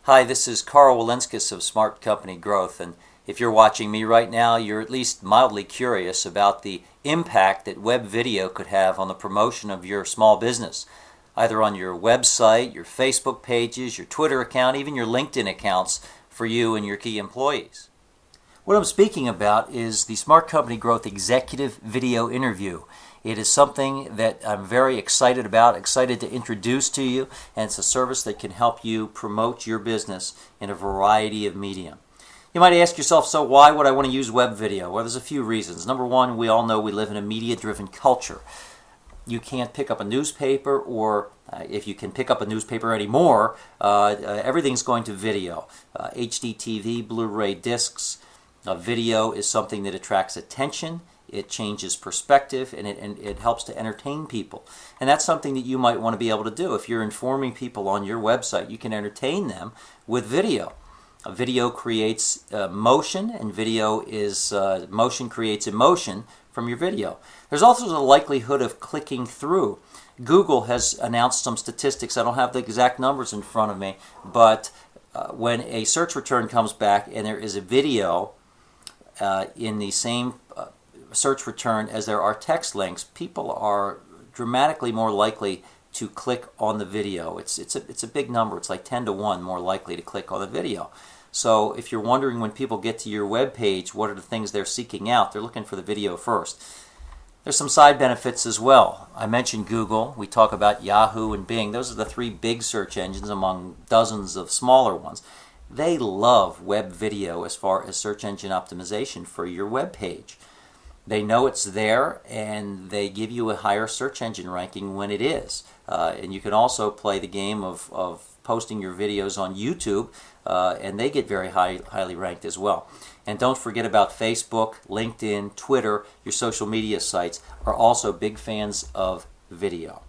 Hi, this is Carl Walenskas of Smart Company Growth, and if you're watching me right now, you're at least mildly curious about the impact that web video could have on the promotion of your small business, either on your website, your Facebook pages, your Twitter account, even your LinkedIn accounts for you and your key employees. What I'm speaking about is the Smart Company Growth Executive Video Interview. It is something that I'm very excited about, excited to introduce to you, and it's a service that can help you promote your business in a variety of medium. You might ask yourself, so why would I want to use web video? Well, there's a few reasons. Number one, we all know we live in a media-driven culture. You can't pick up a newspaper, or if you can pick up a newspaper anymore, everything's going to video. HD TV, Blu-ray discs. Video is something that attracts attention, it changes perspective, and it helps to entertain people. And that's something that you might want to be able to do. If you're informing people on your website, you can entertain them with video. Video creates motion, and motion creates emotion from your video. There's also the likelihood of clicking through. Google has announced some statistics. I don't have the exact numbers in front of me, but when a search return comes back and there is a video in the same search return as there are text links, people are dramatically more likely to click on the video. It's a big number. It's like 10 to 1 more likely to click on the video. So if you're wondering when people get to your web page, what are the things they're seeking out, they're looking for the video first. There's some side benefits as well. I mentioned Google. We talk about Yahoo and Bing. Those are the three big search engines among dozens of smaller ones. They love web video as far as search engine optimization for your web page. They know it's there, and they give you a higher search engine ranking when it is. And you can also play the game of posting your videos on YouTube, and they get very highly ranked as well. And don't forget about Facebook, LinkedIn, Twitter. Your social media sites are also big fans of video.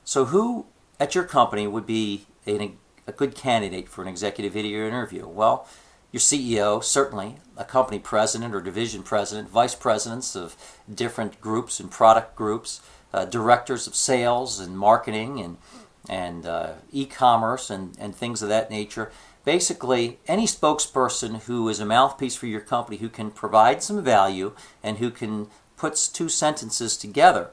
So who at your company would be a good candidate for an executive video interview? Well, your CEO, certainly, a company president or division president, vice presidents of different groups and product groups, directors of sales and marketing and e-commerce and things of that nature. Basically, any spokesperson who is a mouthpiece for your company, who can provide some value and who can put two sentences together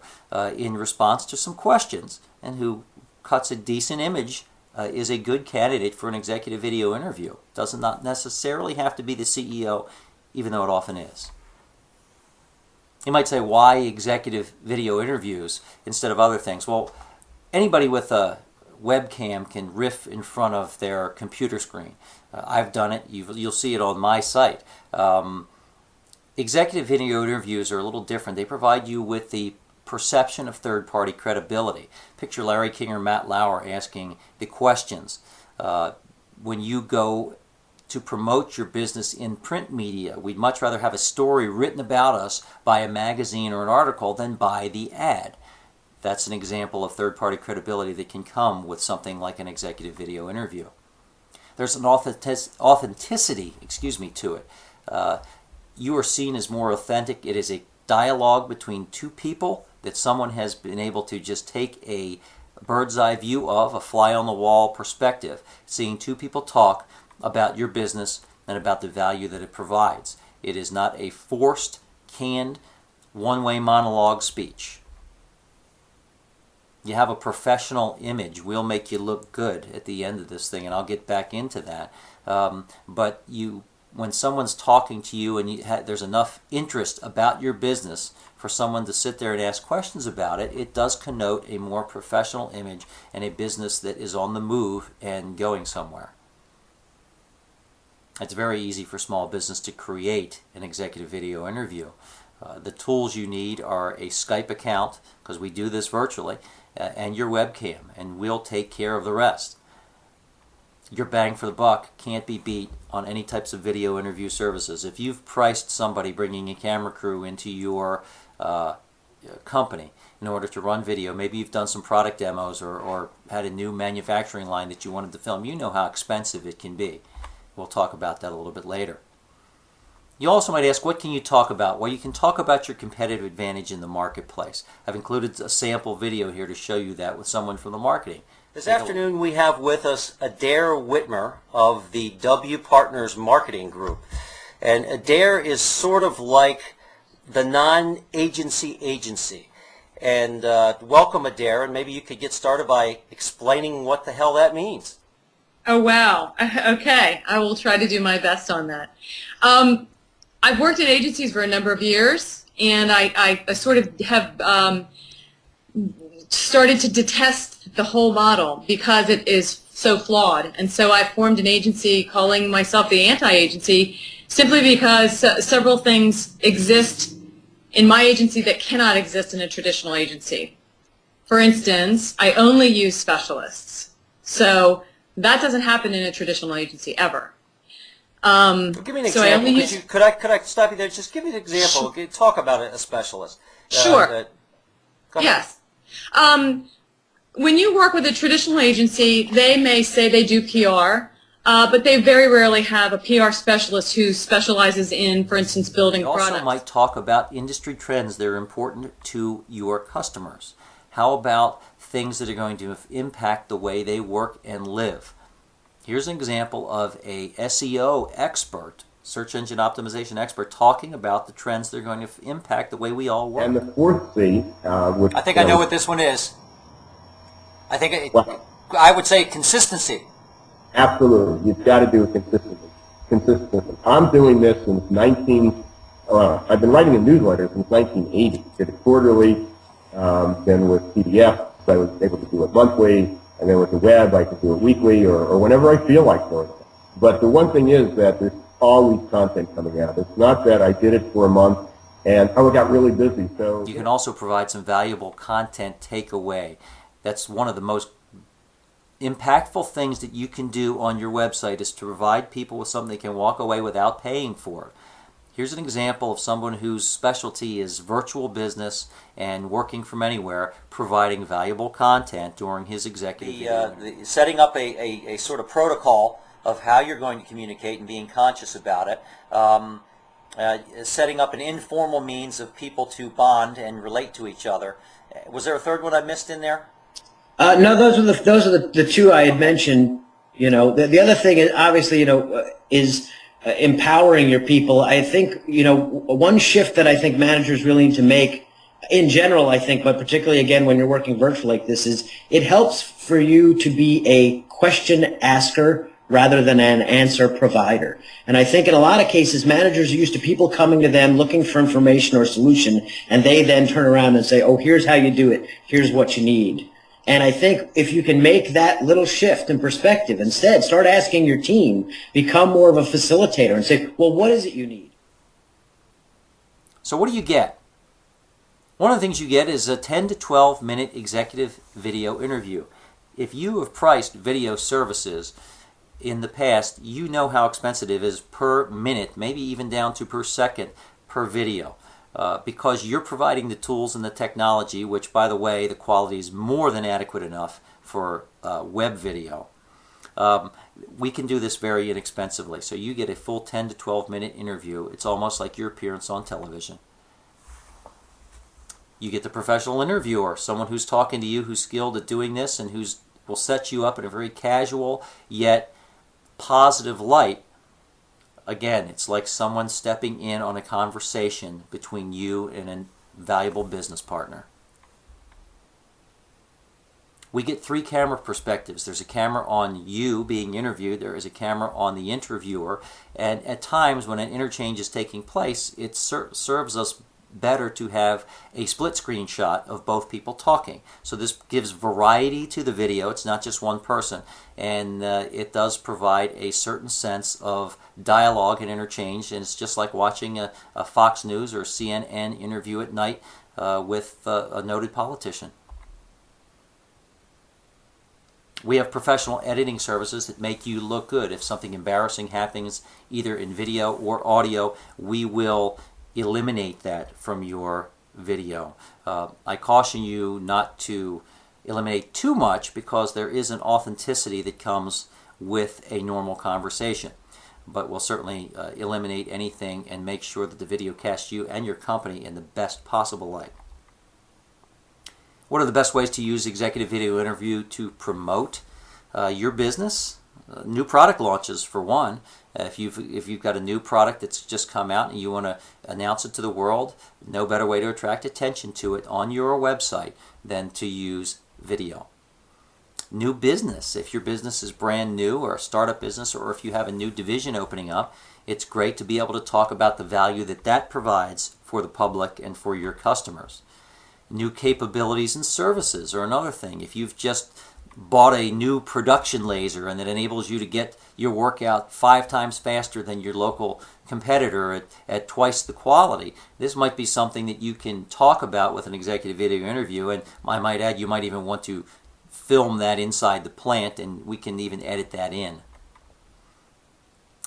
in response to some questions and who cuts a decent image is a good candidate for an executive video interview. Does not necessarily have to be the CEO, even though it often is. You might say, why executive video interviews instead of other things? Well, anybody with a webcam can riff in front of their computer screen. I've done it. You'll see it on my site. Executive video interviews are a little different. They provide you with the perception of third-party credibility. Picture Larry King or Matt Lauer asking the questions. When you go to promote your business in print media, we'd much rather have a story written about us by a magazine or an article than by the ad. That's an example of third-party credibility that can come with something like an executive video interview. There's an authenticity to it. You are seen as more authentic. It is a dialogue between two people that someone has been able to just take a bird's eye view of, a fly-on-the-wall perspective, seeing two people talk about your business and about the value that it provides. It is not a forced, canned, one-way monologue speech. You have a professional image. We'll make you look good at the end of this thing, and I'll get back into that. But when someone's talking to you and there's enough interest about your business for someone to sit there and ask questions about it, it does connote a more professional image and a business that is on the move and going somewhere. It's very easy for small business to create an executive video interview. The tools you need are a Skype account, because we do this virtually, and your webcam, and we'll take care of the rest. Your bang for the buck can't be beat on any types of video interview services. If you've priced somebody bringing a camera crew into your company in order to run video, maybe you've done some product demos or had a new manufacturing line that you wanted to film, you know how expensive it can be. We'll talk about that a little bit later. You also might ask, what can you talk about? Well, you can talk about your competitive advantage in the marketplace. I've included a sample video here to show you that with someone from the marketing This afternoon we have with us Adair Whitmer of the W Partners Marketing Group. And Adair is sort of like the non-agency agency. And welcome, Adair, and maybe you could get started by explaining what the hell that means. Oh, wow. Okay. I will try to do my best on that. I've worked in agencies for a number of years, and I sort of have started to detest the whole model because it is so flawed. And so I formed an agency calling myself the anti-agency simply because several things exist in my agency that cannot exist in a traditional agency. For instance, I only use specialists. So that doesn't happen in a traditional agency ever. Well, give me an example. Could I stop you there? Just give me an example. Talk about a specialist. Sure. Go ahead. Yes. When you work with a traditional agency, they may say they do PR, but they very rarely have a PR specialist who specializes in, for instance, building products. You also might talk about industry trends that are important to your customers. How about things that are going to impact the way they work and live? Here's an example of a SEO expert, search engine optimization expert, talking about the trends that are going to impact the way we all work. And the fourth C, which I think I know what this one is. I think I would say consistency. Absolutely, you've got to do it consistently. I'm doing this since I've been writing a newsletter since 1980. Did it quarterly, then with PDF, so I was able to do it monthly, and then with the web, I could do it weekly or whenever I feel like doing it. But the one thing is that there's always content coming out. It's not that I did it for a month and I got really busy. So you can also provide some valuable content takeaway. That's one of the most impactful things that you can do on your website, is to provide people with something they can walk away without paying for. Here's an example of someone whose specialty is virtual business and working from anywhere, providing valuable content during his executive setting up a sort of protocol of how you're going to communicate and being conscious about it. Setting up an informal means of people to bond and relate to each other. Was there a third one I missed in there? No, those are the two I had mentioned. You know, the other thing is obviously, is empowering your people. I think, one shift that I think managers really need to make in general, I think, but particularly again when you're working virtually like this, is it helps for you to be a question asker rather than an answer provider. And I think in a lot of cases, managers are used to people coming to them looking for information or solution, and they then turn around and say, oh, here's how you do it. Here's what you need. And I think if you can make that little shift in perspective, instead start asking your team, become more of a facilitator and say, well, what is it you need? So what do you get? One of the things you get is a 10 to 12 minute executive video interview. If you have priced video services in the past, you know how expensive it is per minute, maybe even down to per second per video. Because you're providing the tools and the technology, which, by the way, the quality is more than adequate enough for web video. We can do this very inexpensively. So you get a full 10 to 12 minute interview. It's almost like your appearance on television. You get the professional interviewer, someone who's talking to you, who's skilled at doing this, and will set you up in a very casual yet positive light. Again, it's like someone stepping in on a conversation between you and a valuable business partner. We get 3 camera perspectives. There's a camera on you being interviewed. There is a camera on the interviewer. And at times when an interchange is taking place, it serves us better to have a split screen shot of both people talking. So this gives variety to the video. It's not just one person, and it does provide a certain sense of dialogue and interchange, and it's just like watching a Fox News or CNN interview at night with a noted politician. We have professional editing services that make you look good. If something embarrassing happens either in video or audio, we will eliminate that from your video. I caution you not to eliminate too much, because there is an authenticity that comes with a normal conversation. But we'll certainly eliminate anything and make sure that the video casts you and your company in the best possible light. What are the best ways to use executive video interview to promote your business? New product launches, for one. If you've got a new product that's just come out and you want to announce it to the world, no better way to attract attention to it on your website than to use video. New business. If your business is brand new or a startup business, or if you have a new division opening up, it's great to be able to talk about the value that that provides for the public and for your customers. New capabilities and services are another thing. If you've just bought a new production laser and it enables you to get your work out 5 times faster than your local competitor at twice the quality, this might be something that you can talk about with an executive video interview, and I might add, you might even want to film that inside the plant, and we can even edit that in.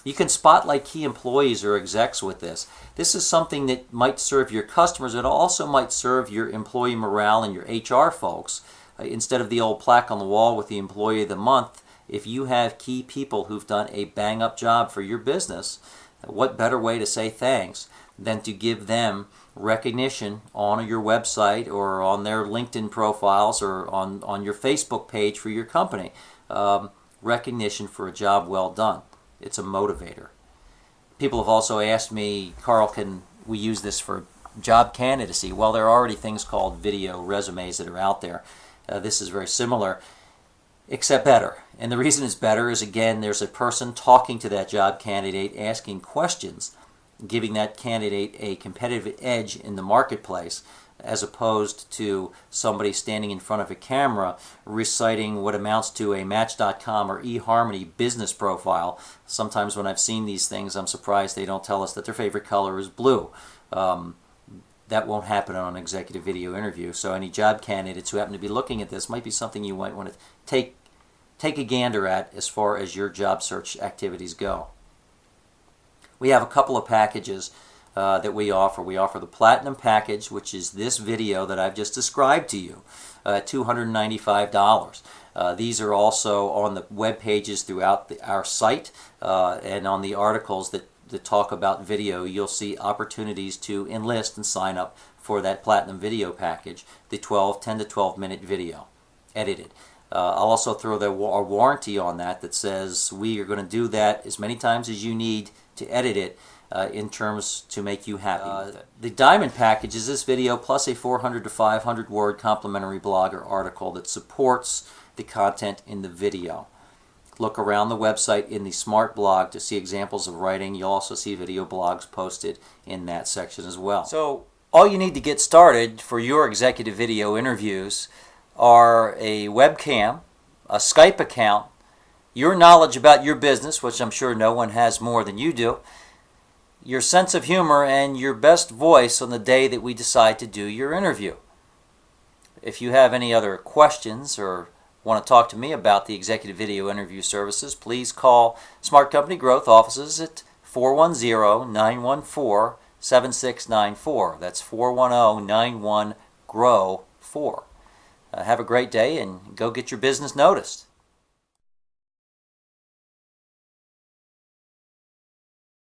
You can spotlight key employees or execs with this. This is something that might serve your customers. It also might serve your employee morale and your HR folks. Instead of the old plaque on the wall with the employee of the month, if you have key people who've done a bang-up job for your business, what better way to say thanks than to give them recognition on your website or on their LinkedIn profiles or on your Facebook page for your company. Recognition for a job well done. It's a motivator. People have also asked me, Carl, can we use this for job candidacy? Well, there are already things called video resumes that are out there. This is very similar, except better. And the reason it's better is, again, there's a person talking to that job candidate, asking questions, giving that candidate a competitive edge in the marketplace, as opposed to somebody standing in front of a camera reciting what amounts to a Match.com or eHarmony business profile. Sometimes when I've seen these things, I'm surprised they don't tell us that their favorite color is blue. That won't happen on an executive video interview. So any job candidates who happen to be looking at this might be something you might want to take a gander at as far as your job search activities go. We have a couple of packages that we offer. We offer the Platinum package, which is this video that I've just described to you, $295. These are also on the web pages throughout our site, and on the articles that talk about video. You'll see opportunities to enlist and sign up for that Platinum video package, the 10 to 12 minute video, edited. I'll also throw a warranty on that says we are going to do that as many times as you need to edit it in terms to make you happy with it. The Diamond package is this video plus a 400 to 500 word complimentary blog or article that supports the content in the video. Look around the website in the Smart blog to see examples of writing. You'll also see video blogs posted in that section as well. So all you need to get started for your executive video interviews are a webcam, a Skype account, your knowledge about your business, which I'm sure no one has more than you do, your sense of humor, and your best voice on the day that we decide to do your interview. If you have any other questions or want to talk to me about the executive video interview services, please call Smart Company Growth offices at 410-914-7694. That's 410-91-GROW-4. Have a great day and go get your business noticed.